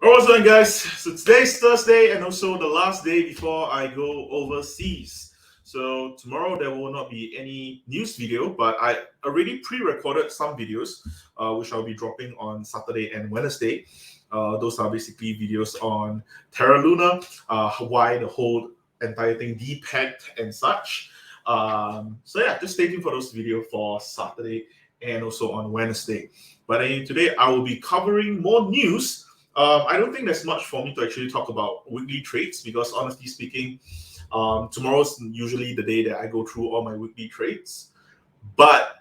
Alright, what's going on, guys? So today's Thursday and also the last day before I go overseas. So tomorrow there will not be any news video, but I already pre-recorded some videos, which I'll be dropping on Saturday and Wednesday. Those are basically videos on TerraLuna, why the whole entire thing depacked and such. So yeah, just stay tuned for those videos for Saturday and also on Wednesday. But today I will be covering more news. I don't think there's much for me to actually talk about weekly trades because, honestly speaking, tomorrow's usually the day that I go through all my weekly trades. But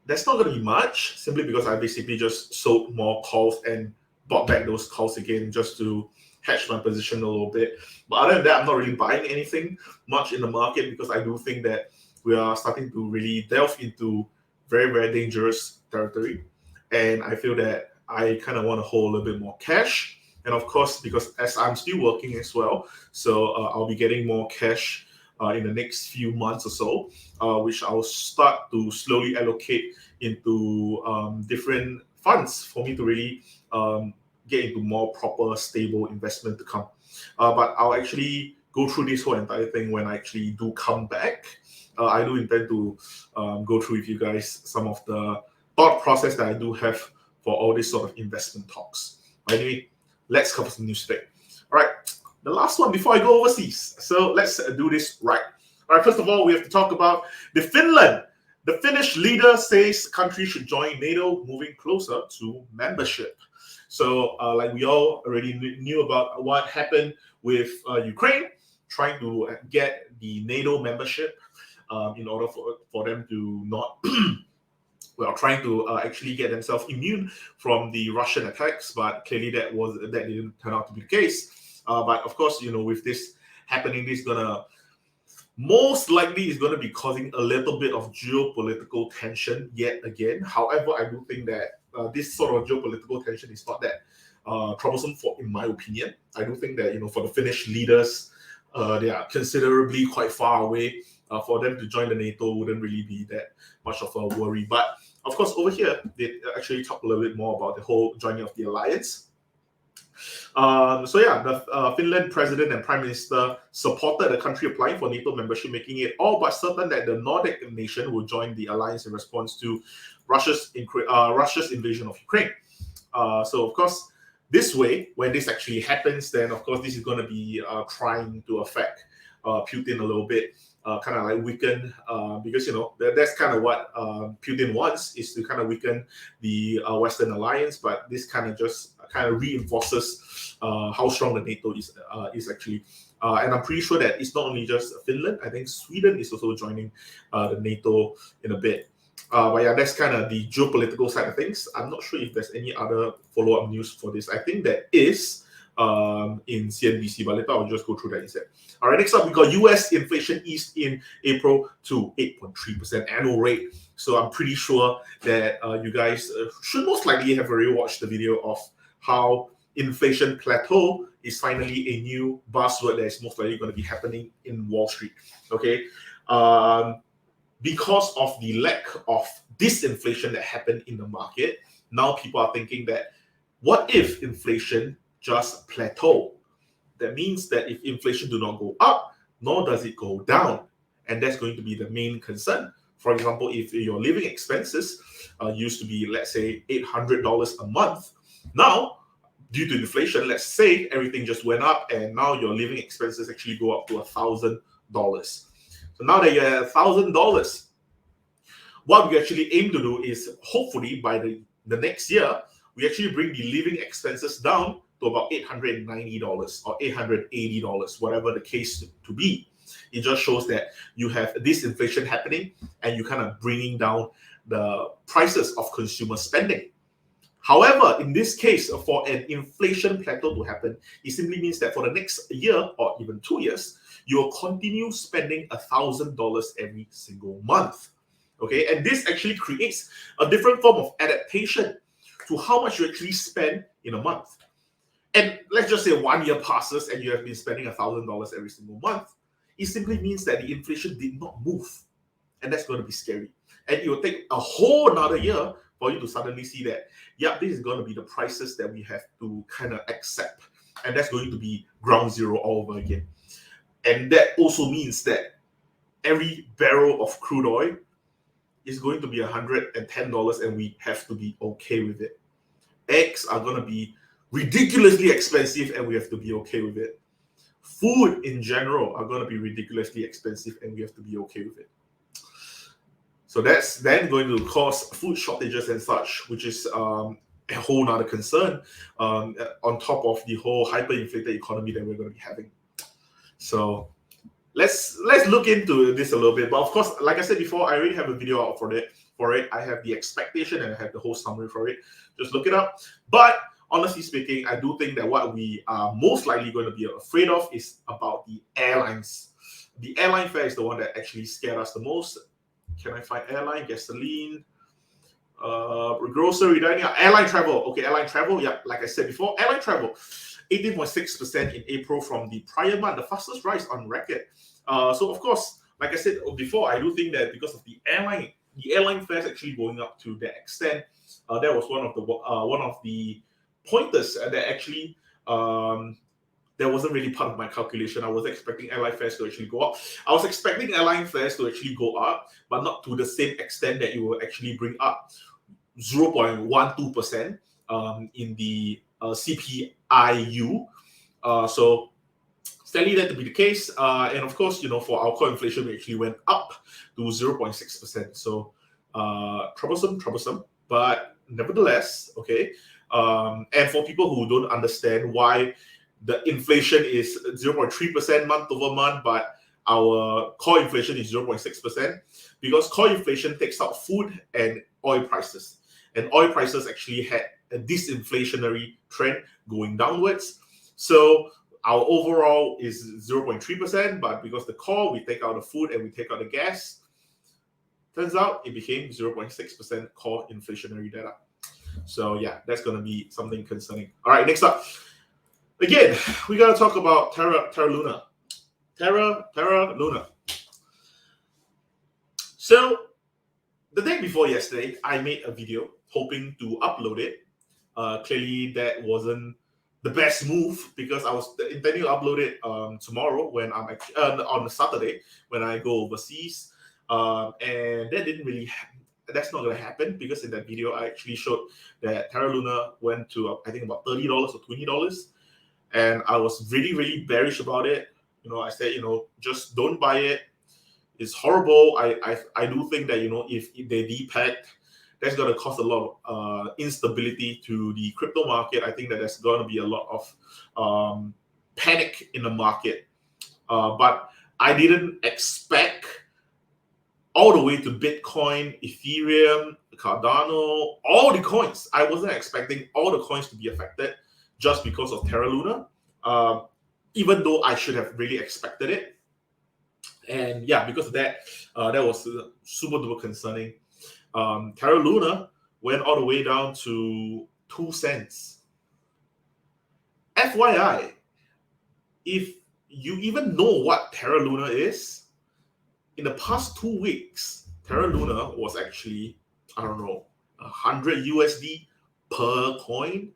there's not going to be much simply because I basically just sold more calls and bought back those calls again just to hedge my position a little bit. But other than that, I'm not really buying anything much in the market because I do think that we are starting to really delve into very, very dangerous territory. And I feel that I kind of want to hold a little bit more cash. And of course, because as I'm still working as well, so I'll be getting more cash in the next few months or so, which I'll start to slowly allocate into different funds for me to really get into more proper, stable investment to come. But I'll actually go through this whole entire thing when I actually do come back. I do intend to go through with you guys some of the thought process that I do have for all these sort of investment talks. Anyway, let's cover some news today. All right, the last one before I go overseas. So let's do this right. All right, first of all, we have to talk about Finland. The Finnish leader says country should join NATO, moving closer to membership. So, like we all already knew about what happened with Ukraine, trying to get the NATO membership in order for them to not trying to actually get themselves immune from the Russian attacks, but clearly that didn't turn out to be the case. But of course, with this happening, this is gonna most likely is going to be causing a little bit of geopolitical tension yet again. However, I do think that this sort of geopolitical tension is not that troublesome, in my opinion. I do think that for the Finnish leaders, they are considerably quite far away. For them to join the NATO wouldn't really be that much of a worry. But of course, over here, they actually talk a little bit more about the whole joining of the alliance. The Finland president and prime minister supported the country applying for NATO membership, making it all but certain that the Nordic nation will join the alliance in response to Russia's invasion of Ukraine. So, of course, this way, when this actually happens, then of course this is going to be trying to affect Putin a little bit. Kind of like weaken, because that's kind of what Putin wants, is to kind of weaken the Western alliance. But this kind of reinforces how strong the NATO is actually. And I'm pretty sure that it's not only just Finland. I think Sweden is also joining the NATO in a bit. But yeah, that's kind of the geopolitical side of things. I'm not sure if there's any other follow-up news for this. I think there is in CNBC, but later I'll just go through that instead. All right, next up, we got US inflation eased in April to 8.3% annual rate. So I'm pretty sure that you guys should most likely have already watched the video of how inflation plateau is finally a new buzzword that is most likely going to be happening in Wall Street. Okay, because of the lack of disinflation that happened in the market, now people are thinking that what if inflation just plateau? That means that if inflation do not go up, nor does it go down. And that's going to be the main concern. For example, if your living expenses used to be, let's say, $800 a month, now, due to inflation, let's say everything just went up and now your living expenses actually go up to $1,000. So now that you're at $1,000, what we actually aim to do is hopefully by the next year, we actually bring the living expenses down to about $890 or $880, whatever the case to be. It just shows that you have this inflation happening and you kind of bringing down the prices of consumer spending. However, in this case, for an inflation plateau to happen, it simply means that for the next year or even 2 years, you will continue spending $1,000 every single month. Okay, and this actually creates a different form of adaptation to how much you actually spend in a month. And let's just say 1 year passes and you have been spending $1,000 every single month. It simply means that the inflation did not move. And that's going to be scary. And it will take a whole another year for you to suddenly see that, yeah, this is going to be the prices that we have to kind of accept. And that's going to be ground zero all over again. And that also means that every barrel of crude oil is going to be $110, and we have to be okay with it. Eggs are going to be ridiculously expensive, and we have to be okay with it. Food in general are going to be ridiculously expensive, and we have to be okay with it. So that's then going to cause food shortages and such, which is a whole nother concern on top of the whole hyperinflated economy that we're going to be having. So let's look into this a little bit. But of course, like I said before, I already have a video out for it. I have the expectation and I have the whole summary for it. Just look it up. But honestly speaking, I do think that what we are most likely going to be afraid of is about the airlines. The airline fare is the one that actually scared us the most. Can I find airline, gasoline, grocery, dining, airline travel? Okay, airline travel. Yeah, like I said before, airline travel, 18.6% in April from the prior month, the fastest rise on record. So of course, like I said before, I do think that because of the airline fares actually going up to that extent, that was one of the pointers that actually that wasn't really part of my calculation. I was expecting airline fares to actually go up. I was expecting airline fares to actually go up, but not to the same extent that it will actually bring up 0.12% in the CPIU. So sadly, that to be the case. And of course, for our core inflation, we actually went up to 0.6%. So troublesome, but nevertheless, okay. And for people who don't understand why the inflation is 0.3% month over month, but our core inflation is 0.6%, because core inflation takes out food and oil prices. And oil prices actually had a disinflationary trend going downwards. So our overall is 0.3%, but because the core, we take out the food and we take out the gas, turns out it became 0.6% core inflationary data. So yeah, that's going to be something concerning. All right, next up. Again, we got to talk about TerraLuna. TerraLuna. So the day before yesterday, I made a video hoping to upload it. Clearly, that wasn't the best move, because I was intending to upload it tomorrow when I'm on Saturday when I go overseas, and that didn't really happen. That's not going to happen, because in that video I actually showed that TerraLuna went to I think about $30 or $20, and I was really bearish about it. I said, just don't buy it. It's horrible. I do think that if they depeg, that's going to cause a lot of instability to the crypto market. I think that there's going to be a lot of panic in the market. But I didn't expect all the way to Bitcoin, Ethereum, Cardano, all the coins. I wasn't expecting all the coins to be affected just because of TerraLuna, even though I should have really expected it. And yeah, because of that, that was super duper concerning. TerraLuna went all the way down to 2 cents. FYI, if you even know what TerraLuna is, in the past 2 weeks, TerraLuna was actually, I don't know, 100 USD per coin.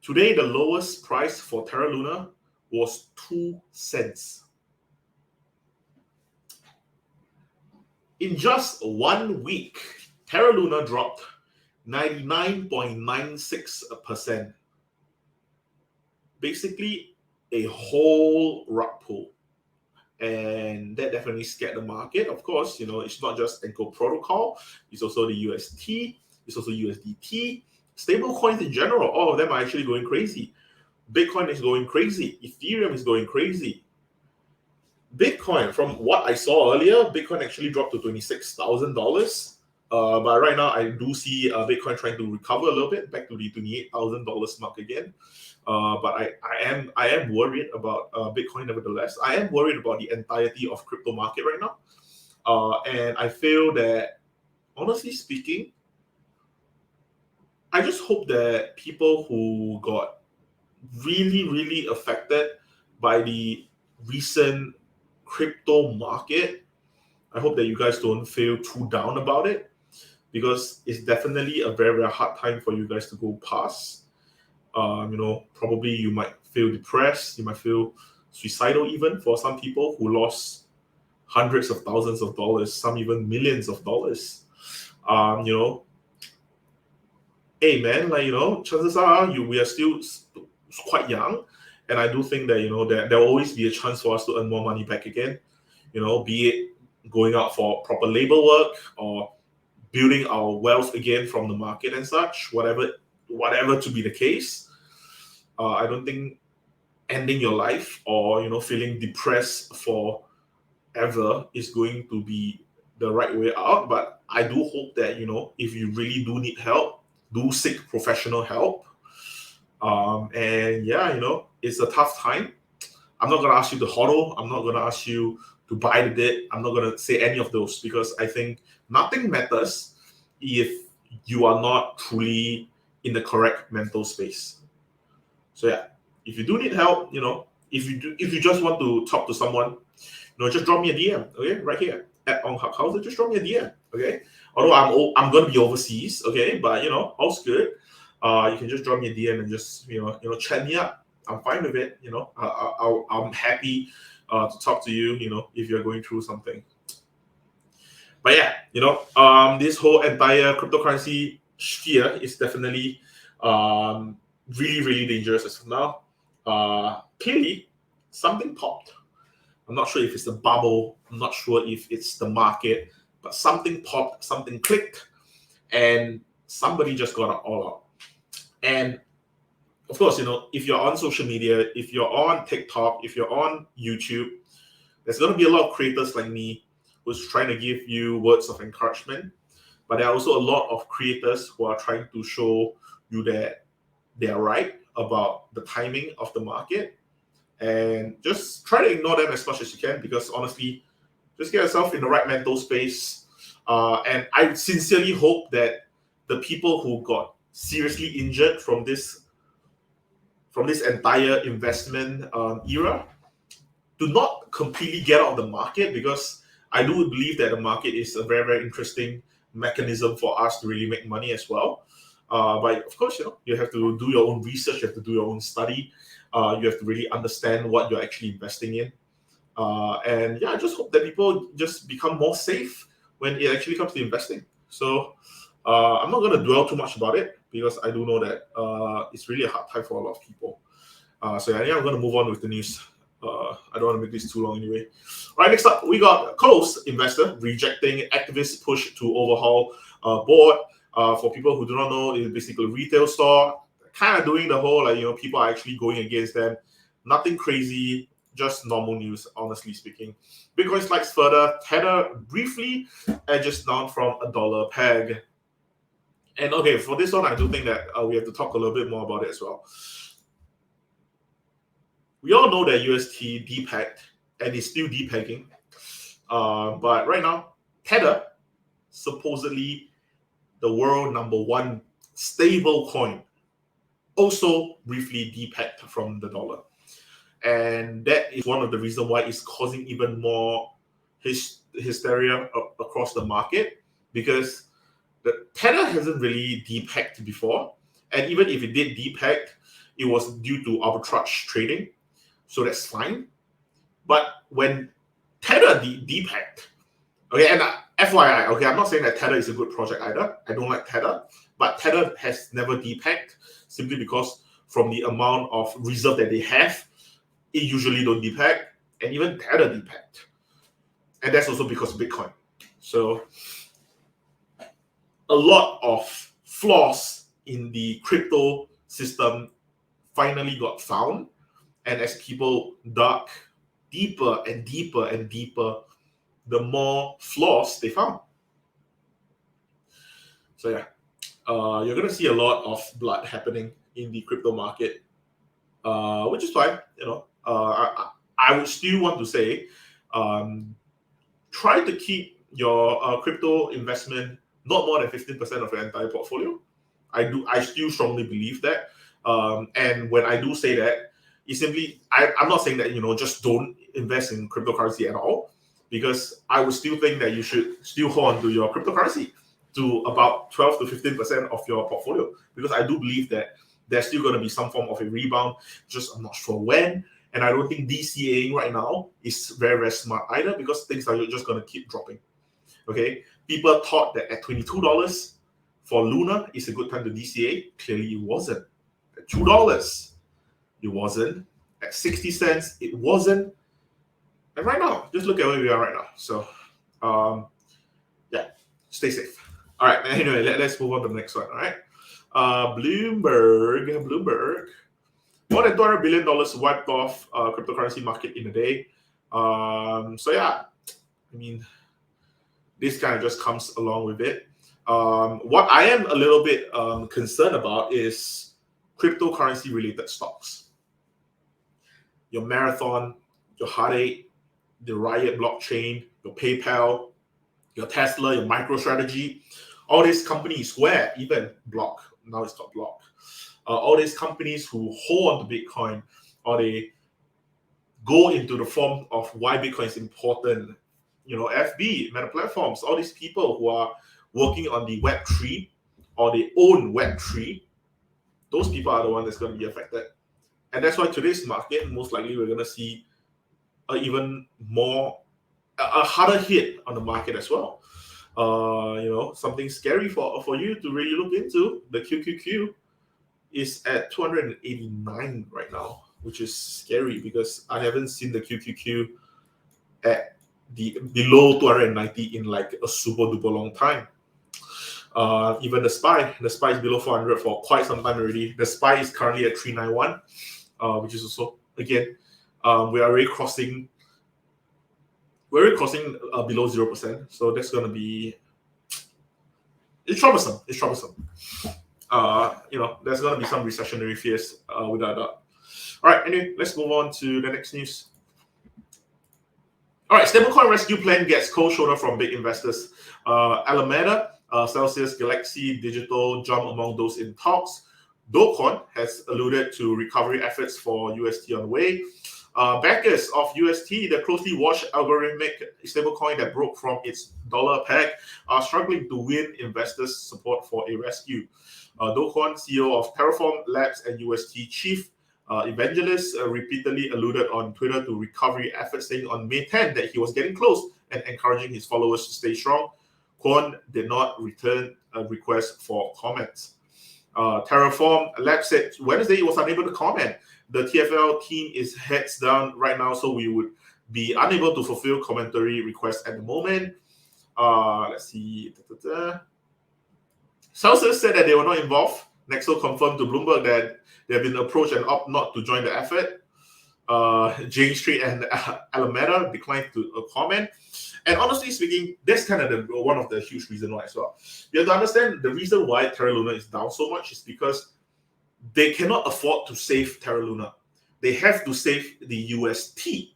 Today, the lowest price for TerraLuna was 2 cents. In just 1 week, TerraLuna dropped 99.96%. Basically, a whole rug pull. And that definitely scared the market. Of course, it's not just Enco Protocol. It's also the UST. It's also USDT. Stable coins in general, all of them are actually going crazy. Bitcoin is going crazy. Ethereum is going crazy. Bitcoin, from what I saw earlier, Bitcoin actually dropped to $26,000. But right now, I do see Bitcoin trying to recover a little bit, back to the $28,000 mark again. But I am worried about Bitcoin. Nevertheless, I am worried about the entirety of crypto market right now. And I feel that, honestly speaking, I just hope that people who got really affected by the recent crypto market, I hope that you guys don't feel too down about it. because it's definitely a very, very hard time for you guys to go past. Probably you might feel depressed, you might feel suicidal even for some people who lost hundreds of thousands of dollars, some even millions of dollars. Hey man, chances are we are still quite young, and I do think that that there will always be a chance for us to earn more money back again. Be it going out for proper labor work or building our wealth again from the market and such, whatever to be the case. I don't think ending your life or feeling depressed forever is going to be the right way out. But I do hope that if you really do need help, do seek professional help. And yeah, it's a tough time. I'm not gonna ask you to hodl. I'm not gonna ask you to buy the dip. I'm not gonna say any of those because I think nothing matters if you are not truly in the correct mental space. So yeah, if you do need help, if you just want to talk to someone, just drop me a DM, okay, right here at On House. Just drop me a DM, okay. Although I'm gonna be overseas, okay, but all's good. You can just drop me a DM and just chat me up. I'm fine with it. I'm happy to talk to you. If you're going through something. But yeah, this whole entire cryptocurrency sphere is definitely really, really dangerous as of now. Clearly, something popped. I'm not sure if it's the bubble. I'm not sure if it's the market, but something popped, something clicked, and somebody just got it all out. And of course, if you're on social media, if you're on TikTok, if you're on YouTube, there's going to be a lot of creators like me who's trying to give you words of encouragement. But there are also a lot of creators who are trying to show you that they are right about the timing of the market. And just try to ignore them as much as you can, because honestly, just get yourself in the right mental space. And I sincerely hope that the people who got seriously injured from this entire investment era do not completely get out of the market, because I do believe that the market is a very, very interesting mechanism for us to really make money as well. But of course, you have to do your own research, you have to do your own study, you have to really understand what you're actually investing in. And yeah, I just hope that people just become more safe when it actually comes to investing. So I'm not going to dwell too much about it, because I do know that it's really a hard time for a lot of people. So yeah, I'm going to move on with the news. I don't want to make this too long anyway. All right, next up, we got Close investor rejecting activist push to overhaul board. For people who do not know, it's basically a retail store, kind of doing the whole, people are actually going against them. Nothing crazy, just normal news, honestly speaking. Bitcoin slides further. Tether briefly edges down from $1 peg. And okay, for this one, I do think that we have to talk a little bit more about it as well. We all know that UST depegged and is still depegging. But right now, Tether, supposedly the world #1 stable coin, also briefly depegged from the dollar. And that is one of the reasons why it's causing even more hysteria across the market, because the Tether hasn't really depegged before. And even if it did depeg, it was due to arbitrage trading. So that's fine. But when Tether depegged, okay, and FYI, okay, I'm not saying that Tether is a good project either. I don't like Tether, but Tether has never depegged simply because from the amount of reserve that they have, it usually don't depeg, and even Tether depegged. And that's also because of Bitcoin. So a lot of flaws in the crypto system finally got found. And as people dug deeper and deeper and deeper, the more flaws they found. So yeah, you're going to see a lot of blood happening in the crypto market, which is fine. I would still want to say, try to keep your crypto investment not more than 15% of your entire portfolio. I still strongly believe that. And when I do say that, it's simply, I'm not saying that, just don't invest in cryptocurrency at all, because I would still think that you should still hold on to your cryptocurrency. to about 12 to 15% of your portfolio, because I do believe that there's still going to be some form of a rebound. Just I'm not sure when. And I don't think DCAing right now is very, very smart either, because things are just going to keep dropping. Okay, people thought that at $22 for Luna is a good time to DCA. Clearly, it wasn't. At $2, it wasn't. At 60 cents, it wasn't. And right now, just look at where we are right now. So, yeah, stay safe. All right. Anyway, let's move on to the next one. All right. Bloomberg. More than $200 billion wiped off cryptocurrency market in a day. So yeah, I mean, this kind of just comes along with it. What I am a little bit concerned about is cryptocurrency related stocks. Your Marathon, your Hard 8, the Riot blockchain, your PayPal, your Tesla, your MicroStrategy, all these companies, Square, even Block, now it's called Block. All these companies who hold on to Bitcoin, or they go into the form of why Bitcoin is important. FB, Meta Platforms, all these people who are working on the Web3 or they own Web3, those people are the ones that's going to be affected. And that's why today's market, most likely we're going to see even more, a harder hit on the market as well. Something scary for you to really look into. The QQQ is at 289 right now, which is scary because I haven't seen the QQQ at the below 290 in like a super duper long time. Even the SPY is below 400 for quite some time already. The SPY is currently at 391, which is also, again, we are already crossing below 0%. So that's going to be, it's troublesome. There's going to be some recessionary fears without that. All right, anyway, let's move on to the next news. All right, stablecoin rescue plan gets cold shoulder from big investors. Alameda, Celsius, Galaxy Digital jump among those in talks. Dogecoin has alluded to recovery efforts for UST on the way. Backers of UST, the closely watched algorithmic stablecoin that broke from its dollar peg, are struggling to win investors' support for a rescue. Dogecoin, CEO of Terraform Labs and UST chief evangelist, repeatedly alluded on Twitter to recovery efforts, saying on May 10 that he was getting close and encouraging his followers to stay strong. Kwon did not return a request for comments. Terraform Labs said Wednesday he was unable to comment. The TFL team is heads down right now, so we would be unable to fulfill commentary requests at the moment. Let's see. Celsius said that they were not involved. Nexo confirmed to Bloomberg that they have been approached and opt not to join the effort. Jane Street and Alameda declined to comment. And honestly speaking, that's kind of one of the huge reasons why as well. You have to understand the reason why TerraLuna is down so much is because they cannot afford to save TerraLuna. They have to save the UST.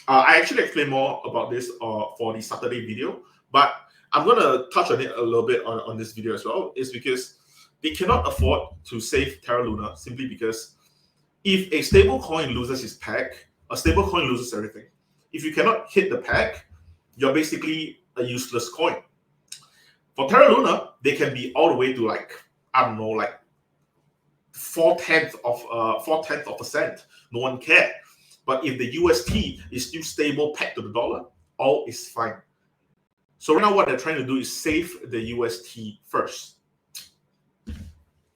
I actually explain more about this for the Saturday video, but I'm going to touch on it a little bit on this video as well. It's because they cannot afford to save TerraLuna simply because if a stable coin loses its peg, a stable coin loses everything. If you cannot hit the peg, you're basically a useless coin. For TerraLuna, they can be all the way to like 4/10 of a cent. No one cares. But if the UST is still stable pegged to the dollar, all is fine. So right now what they're trying to do is save the UST first.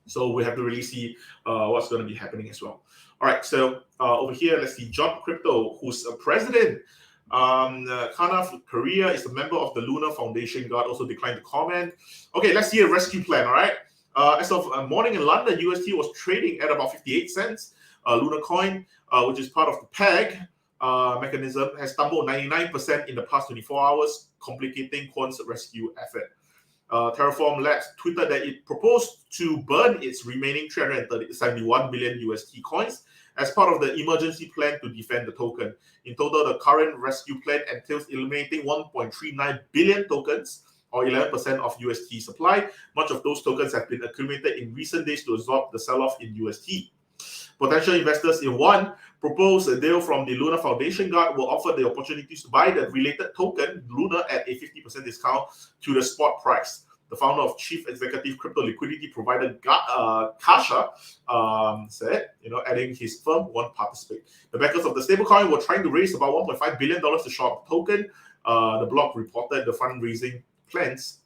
So we have to really see what's going to be happening as well. All right, so over here, let's see. John Crypto, who's a president, Kanav Korea is a member of the Luna Foundation Guard, also declined to comment. Okay, let's see a rescue plan, all right? As of morning in London, UST was trading at about 58 cents. Luna coin, which is part of the PEG mechanism, has tumbled 99% in the past 24 hours, complicating Quant's rescue effort. Terraform Labs tweeted that it proposed to burn its remaining 371 million UST coins as part of the emergency plan to defend the token. In total, the current rescue plan entails eliminating 1.39 billion tokens, or 11% of UST supply. Much of those tokens have been accumulated in recent days to absorb the sell-off in UST. Potential investors in one proposed deal from the Luna Foundation Guard will offer the opportunities to buy the related token, Luna, at a 50% discount to the spot price. The founder of chief executive crypto liquidity provider Kasha said, adding his firm won't participate. The backers of the stablecoin were trying to raise about $1.5 billion to short up the token. The blog reported the fundraising plans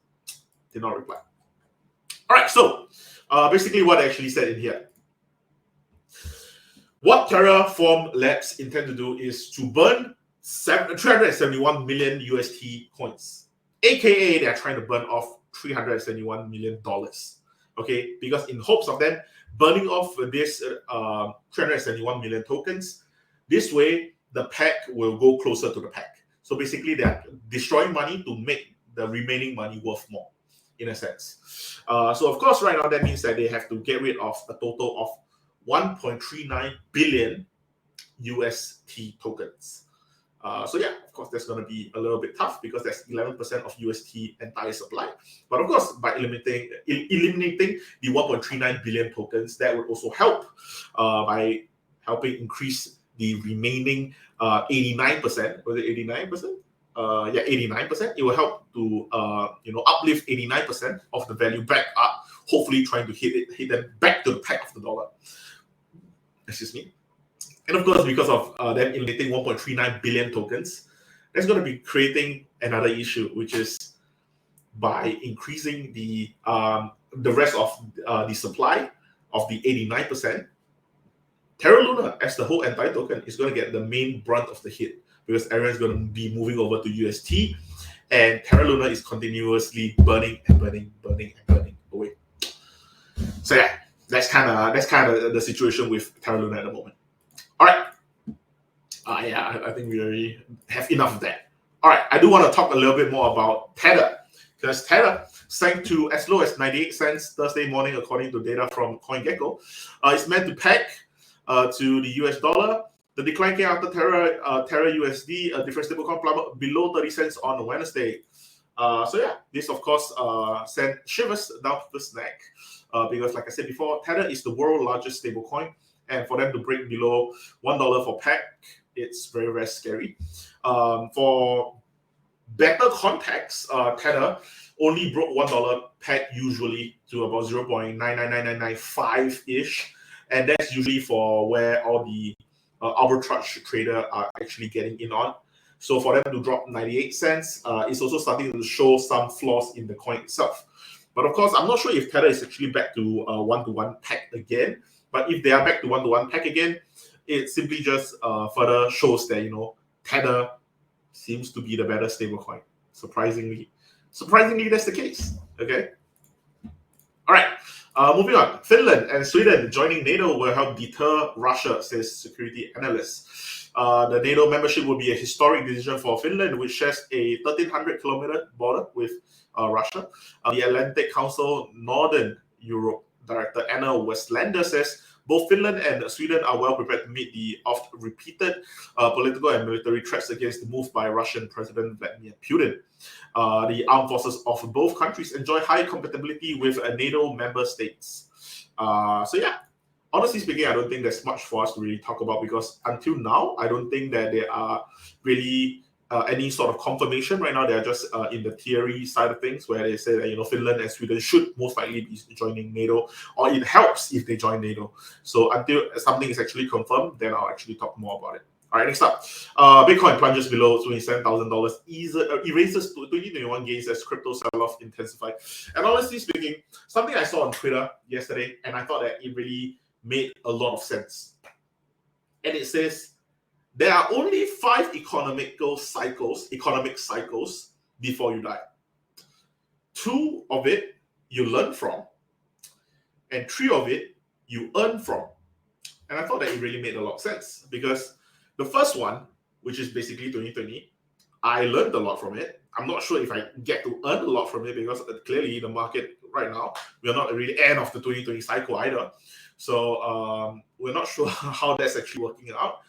did not reply. All right, so basically what I actually said in here. What Terraform Labs intend to do is to burn 371 million UST coins, aka they are trying to burn off $371 million. Okay, because in hopes of them burning off this 371 million tokens, this way the pack will go closer to the pack. So basically, they are destroying money to make the remaining money worth more, in a sense. So of course, right now that means that they have to get rid of a total of 1.39 billion UST tokens. So yeah, of course, that's going to be a little bit tough because that's 11% of UST entire supply. But of course, by eliminating the 1.39 billion tokens, that would also help by helping increase the remaining 89%. Was it 89%? 89%. It will help to uplift 89% of the value back up. Hopefully, trying to hit them back to the pack of the dollar. Excuse me. And of course, because of them eliminating 1.39 billion tokens, that's going to be creating another issue, which is by increasing the rest of the supply of the 89%, TerraLuna as the whole entire token is going to get the main brunt of the hit because everyone's going to be moving over to UST, and TerraLuna is continuously burning away. So yeah, that's kind of the situation with TerraLuna at the moment. All right. I think we already have enough of that. All right, I do want to talk a little bit more about Tether, because Tether sank to as low as 98 cents Thursday morning, according to data from CoinGecko. It's meant to peg to the US dollar. The decline came after Terra USD, a different stablecoin, plummeted below 30 cents on Wednesday. So yeah, this of course sent shivers down the neck because, like I said before, Tether is the world's largest stablecoin. And for them to break below $1 for pack, it's very, very scary. For better context, Tether only broke $1 pack usually to about 0.999995-ish. And that's usually for where all the arbitrage traders are actually getting in on. So for them to drop 98 cents, it's also starting to show some flaws in the coin itself. But of course, I'm not sure if Tether is actually back to one-to-one pack again. But if they are back to one-to-one pack again, it simply just further shows that Tether seems to be the better stablecoin. Surprisingly, that's the case. Okay. All right. Moving on. Finland and Sweden joining NATO will help deter Russia, says security analysts. The NATO membership will be a historic decision for Finland, which shares a 1,300-kilometer border with Russia. The Atlantic Council Northern Europe Director Anna Westlander says both Finland and Sweden are well prepared to meet the oft-repeated political and military threats against the move by Russian President Vladimir Putin. The armed forces of both countries enjoy high compatibility with NATO member states. So yeah, honestly speaking, I don't think there's much for us to really talk about because until now, I don't think that there are really any sort of confirmation right now. They are just in the theory side of things where they say that Finland and Sweden should most likely be joining NATO, or it helps if they join NATO. So until something is actually confirmed, then I'll actually talk more about it. All right, next up, Bitcoin plunges below $27,000, erases 2021 gains as crypto sell-off intensified. And honestly speaking, something I saw on Twitter yesterday, and I thought that it really made a lot of sense. And it says, there are only 5 economic cycles before you die. 2 of it you learn from, and 3 of it you earn from. And I thought that it really made a lot of sense because the first one, which is basically 2020, I learned a lot from it. I'm not sure if I get to earn a lot from it because clearly the market right now, we are not really end of the 2020 cycle either. So we're not sure how that's actually working out.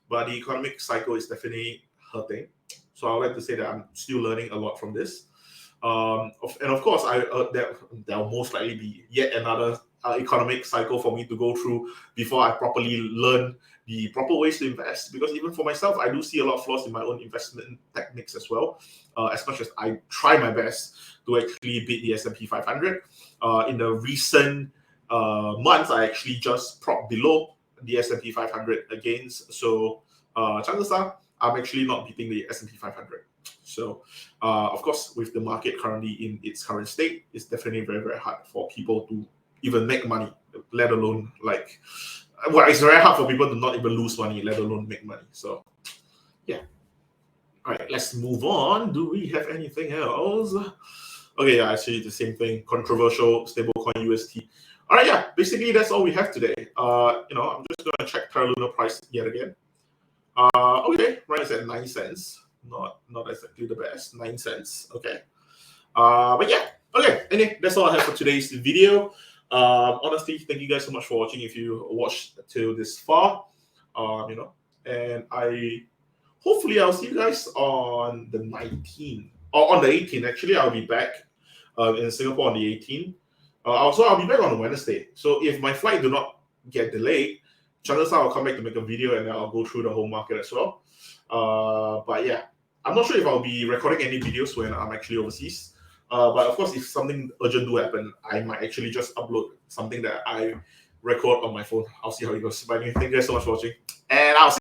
But the economic cycle is definitely hurting. So I would like to say that I'm still learning a lot from this. And of course, there will most likely be yet another economic cycle for me to go through before I properly learn the proper ways to invest. Because even for myself, I do see a lot of flaws in my own investment techniques as well. As much as I try my best to actually beat the S&P 500, in the recent months, I actually just propped below the S&P 500 against. So chances are I'm actually not beating the S&P 500. So, of course, with the market currently in its current state, it's definitely very, very hard for people to even make money, let alone it's very hard for people to not even lose money, let alone make money. So, yeah. All right, let's move on. Do we have anything else? Okay, yeah, actually the same thing. Controversial stablecoin UST. All right, yeah, basically that's all we have today. I'm just gonna check TerraLuna price yet again. Okay, right, it's at 9 cents. Not exactly the best. 9 cents. Okay. But yeah. Okay. Anyway, that's all I have for today's video. Honestly, thank you guys so much for watching. If you watched till this far, and hopefully I'll see you guys on the 19th or on the 18th. Actually, I'll be back in Singapore on the 18th. Also, I'll be back on Wednesday. So if my flight do not get delayed, chances are I'll come back to make a video and then I'll go through the whole market as well. But yeah, I'm not sure if I'll be recording any videos when I'm actually overseas. But of course, if something urgent do happen, I might actually just upload something that I record on my phone. I'll see how it goes. But anyway, thank you guys so much for watching, and I'll see